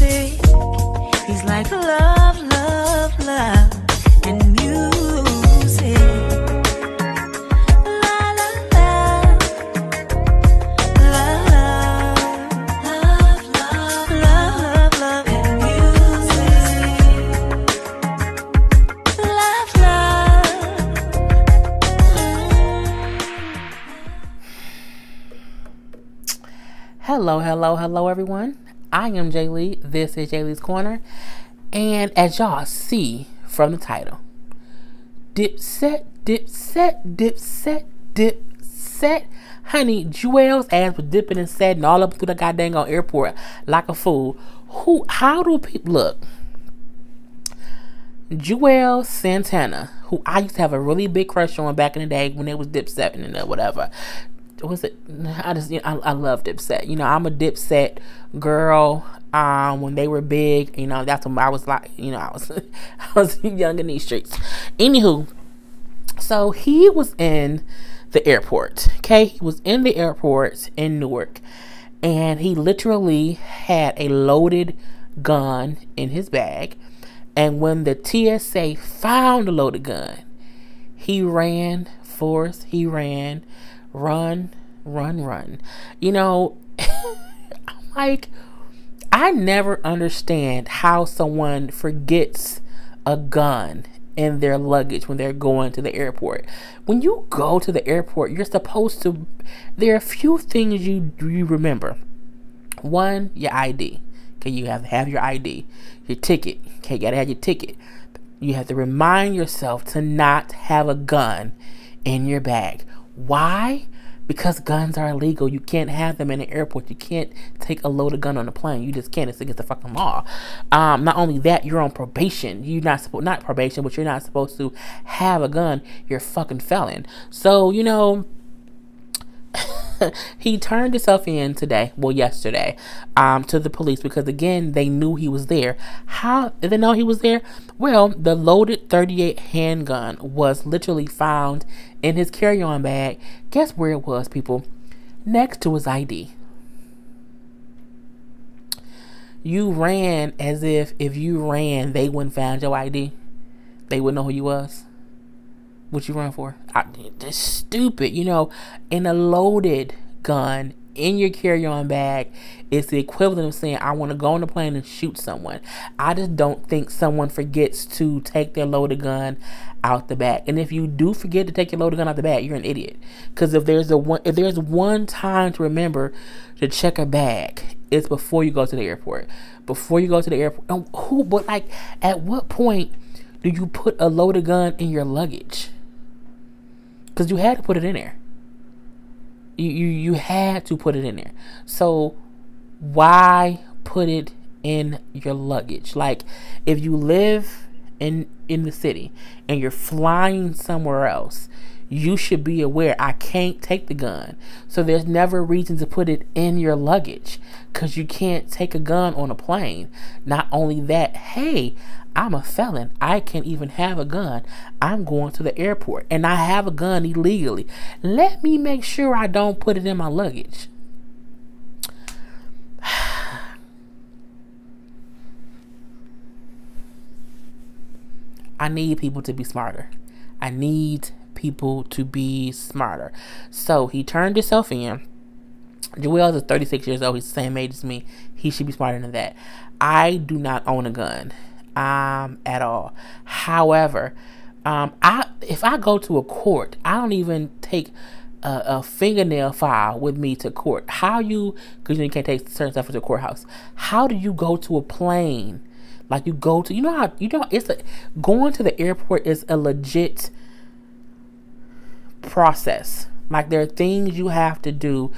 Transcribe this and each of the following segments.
music. He's like love, love, love, and music. La la la, love, love, love, love, love, and music. Love, love. Hello everyone. I am Jay Lee. This is Jay Lee's Corner. And as y'all see from the title, Dipset. Honey, Juelz ass was dipping and setting all up through the goddamn airport like a fool. How do people look? Juelz Santana, who I used to have a really big crush on back in the day when it was Dipset and whatever. Was it? I love Dipset. You know, I'm a Dipset girl. When they were big, you know, that's when I was like, you know, I was young in these streets. Anywho, so he was in the airport. Okay, he was in the airport in Newark, and he literally had a loaded gun in his bag. And when the TSA found the loaded gun, he ran. Run. You know, I'm like, I never understand how someone forgets a gun in their luggage when they're going to the airport. When you go to the airport, you're supposed to, there are a few things you remember. One, your ID. Okay, you have to have your ID. Your ticket. Okay, you gotta have your ticket. You have to remind yourself to not have a gun in your bag. Why? Because guns are illegal. You can't have them in the airport. You can't take a loaded gun on a plane. You just can't. It's against the fucking law. Not only that, you're on probation. You're not supposed, not probation, but you're not supposed to have a gun. You're a fucking felon. So, you know, he turned himself in yesterday, to the police because, again, they knew he was there. How did they know he was there? Well, the loaded .38 handgun was literally found in his carry-on bag. Guess where it was, people? Next to his ID. You ran as if you ran, they wouldn't find your ID. They wouldn't know who you was. What you run for? That's stupid. You know, in a loaded gun in your carry-on bag, it's the equivalent of saying, I want to go on the plane and shoot someone. I just don't think someone forgets to take their loaded gun out the bag. And if you do forget to take your loaded gun out the bag, you're an idiot. Because if there's one time to remember to check a bag, it's before you go to the airport. Before you go to the airport. But like, at what point do you put a loaded gun in your luggage? Because you had to put it in there. You had to put it in there. So why put it in your luggage? Like, if you live in the city and you're flying somewhere else, you should be aware, I can't take the gun. So there's never a reason to put it in your luggage, because you can't take a gun on a plane. Not only that, hey, I'm a felon. I can't even have a gun. I'm going to the airport and I have a gun illegally. Let me make sure I don't put it in my luggage. I need people to be smarter. I need people to be smarter. So he turned himself in. Juelz is 36 years old. He's the same age as me. He should be smarter than that. I do not own a gun. At all. However, if I go to a court, I don't even take a fingernail file with me to court. Because you can't take certain stuff to the courthouse. How do you go to a plane? Like, you go to, going to the airport is a legit process. Like, there are things you have to do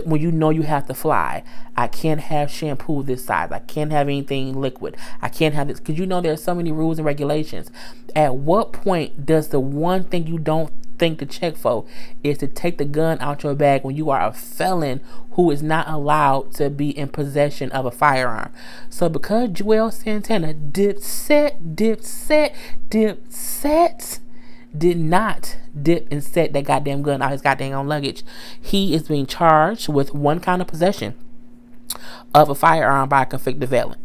when you know you have to fly. I can't have shampoo this size. I can't have anything liquid. I can't have this. Because you know there are so many rules and regulations. At what point does the one thing you don't think to check for is to take the gun out your bag when you are a felon who is not allowed to be in possession of a firearm? So because Juelz Santana, Dipset, did not dip and set that goddamn gun out his goddamn own luggage, he is being charged with one count of possession of a firearm by a convicted felon.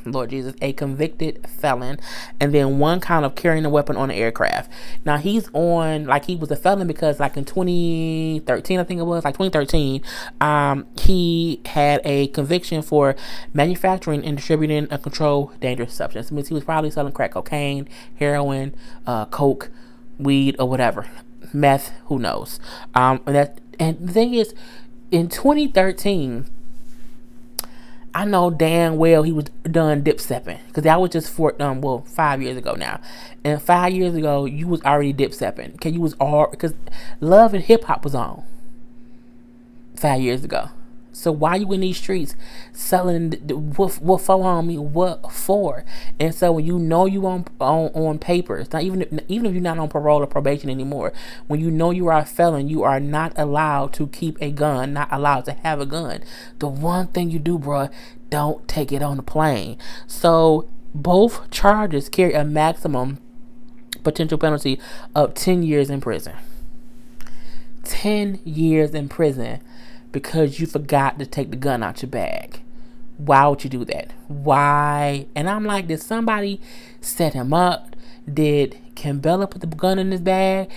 Lord Jesus, a convicted felon, and then 1 count of carrying a weapon on an aircraft. Now he's on, like, he was a felon because, like, in 2013, I think it was, like 2013, he had a conviction for manufacturing and distributing a controlled dangerous substance. It means he was probably selling crack cocaine, heroin, coke, weed, or whatever, meth, who knows. And the thing is, in 2013, I know damn well he was done dip-stepping, because that was just 5 years ago now. And 5 years ago, you was already dip-stepping. Okay, you was all, because Love and Hip Hop was on 5 years ago. So why you in these streets selling what for, homie? What for? And so when you know you on papers, not even if you're not on parole or probation anymore, when you know you are a felon, you are not allowed to keep a gun, not allowed to have a gun. The one thing you do, bro, don't take it on the plane. So both charges carry a maximum potential penalty of 10 years in prison. 10 years in prison. Because you forgot to take the gun out your bag. Why would you do that? Why? And I'm like, did somebody set him up? Did Kimbella put the gun in his bag?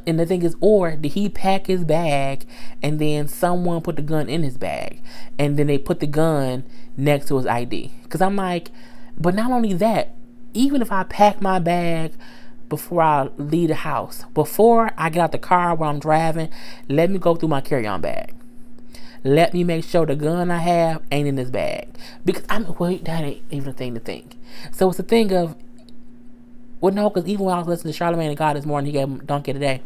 And the thing is, or did he pack his bag and then someone put the gun in his bag and then they put the gun next to his ID? Because I'm like, but not only that, even if I pack my bag before I leave the house, before I get out the car when I'm driving, let me go through my carry-on bag. Let me make sure the gun I have ain't in this bag. Because that ain't even a thing to think. So it's a thing of, well, no, because even when I was listening to Charlamagne and God this morning, he gave him Donkey today.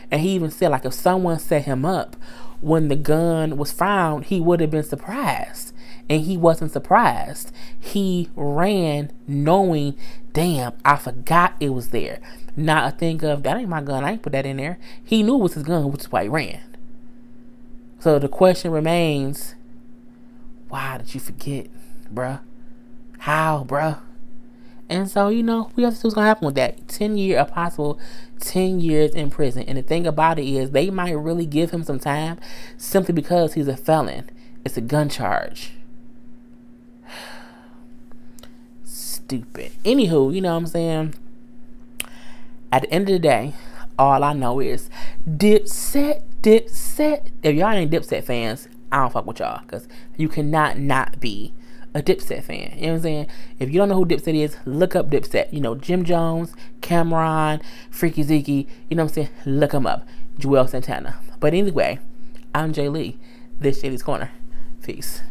And he even said, like, if someone set him up when the gun was found, he would have been surprised. And he wasn't surprised. He ran knowing, damn, I forgot it was there. Not a thing of, that ain't my gun, I ain't put that in there. He knew it was his gun, which is why he ran. So the question remains, why did you forget, bruh? How, bruh? And so, we have to see what's going to happen with that. A possible 10 years in prison. And the thing about it is, they might really give him some time simply because he's a felon. It's a gun charge. Stupid. Anywho, you know what I'm saying? At the end of the day, all I know is Dipset. If y'all ain't Dipset fans, I don't fuck with y'all, because you cannot not be a Dipset fan. You know what I'm saying? If you don't know who Dipset is, look up Dipset. Jim Jones, Cameron, Freaky Zeke, you know what I'm saying? Look them up. Juelz Santana. But anyway, I'm Jay Lee. This shit is Corner. Peace.